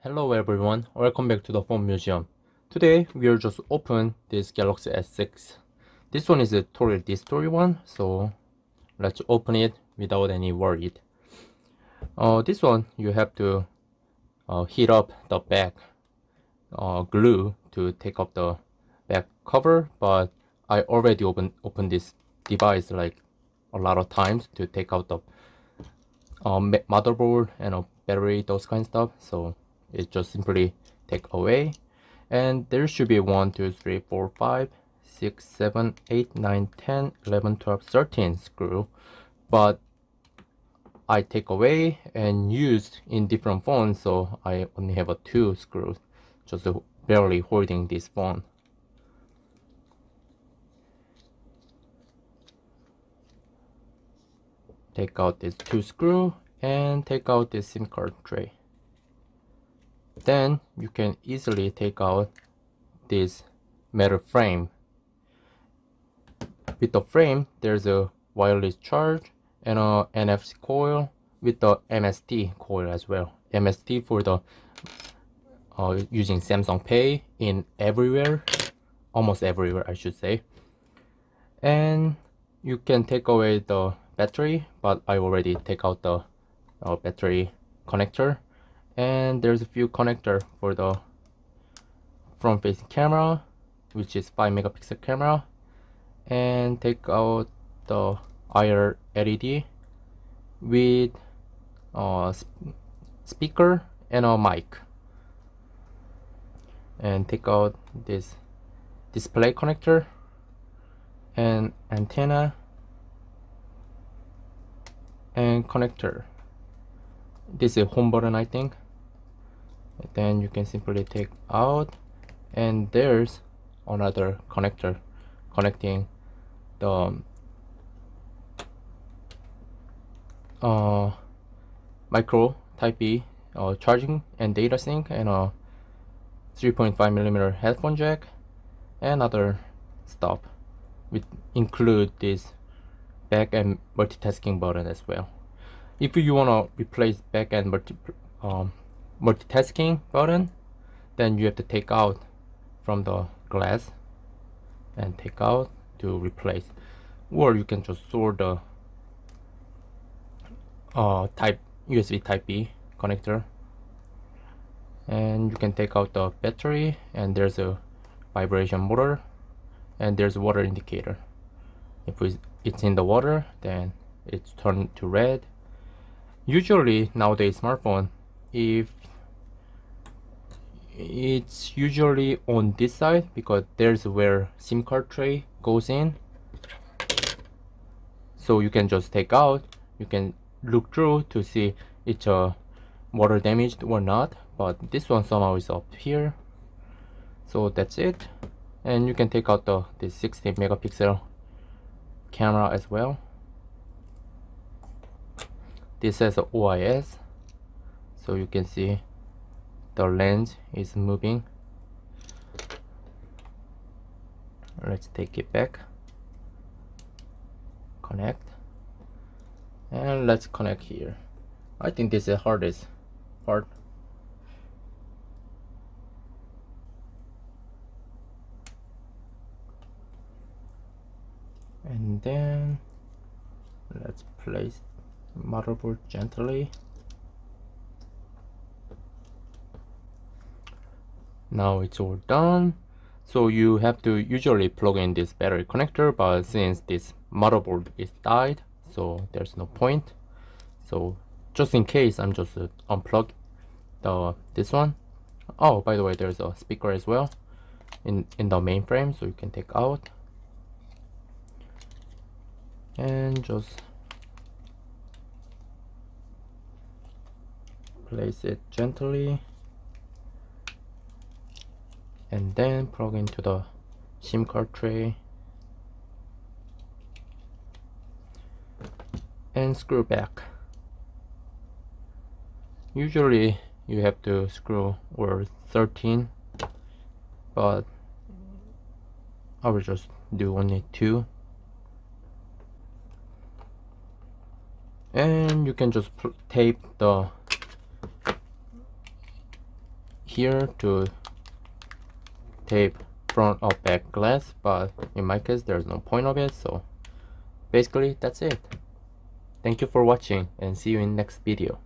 Hello everyone, welcome back to the phone museum. Today we are just open this Galaxy S6. This one is a totally this-story one, so let's open it without any worry. This one you have to heat up the back glue to take off the back cover, but I already opened this device like a lot of times to take out the motherboard and battery, those kind of stuff, so it just simply take away. And there should be 1 2 3 4 5 6 7 8 9 10 11 12 13 screw, but I take away and used in different phones, so I only have 2 screws, just barely holding this phone. Take out this 2 screw and take out this SIM card tray. Then you can easily take out this metal frame. With the frame, there's a wireless charge and a NFC coil with the MST coil as well. MST for the using Samsung Pay in everywhere, almost everywhere I should say. And you can take away the battery, but I already take out the battery connector. And there's a few connector for the front facing camera, which is 5 megapixel camera, and take out the IR LED with speaker and a mic, and take out this display connector and antenna and connector. This is a home button, I think. And then you can simply take out, and there's another connector connecting the micro type B charging and data sync, and a 3.5mm headphone jack and other stuff, which include this back and multitasking button as well. If you want to replace back and multitasking button, then you have to take out from the glass and take out to replace, or you can just solder the USB type B connector, and you can take out the battery, and there's a vibration motor, and there's a water indicator. If it's in the water, then it's turned to red. Usually nowadays smartphone, if it's usually on this side, because there's where SIM card tray goes in, so you can just take out, you can look through to see it's water damaged or not, but this one somehow is up here, so that's it. And you can take out this 16 megapixel camera as well. This has a OIS, so you can see the lens is moving. Let's take it back, connect, and let's connect here. I think this is the hardest part. And then let's place motherboard gently. Now it's all done. So you have to usually plug in this battery connector, but since this motherboard is died, so there's no point. So just in case, I'm just unplug this one. Oh, by the way, there's a speaker as well in the main frame, so you can take out and just place it gently, and then plug into the SIM card tray and screw back. Usually you have to screw or 13, but I will just do only 2. And you can just tape the here to tape front or back glass, but in my case there's no point of it, so basically that's it. Thank you for watching and see you in next video.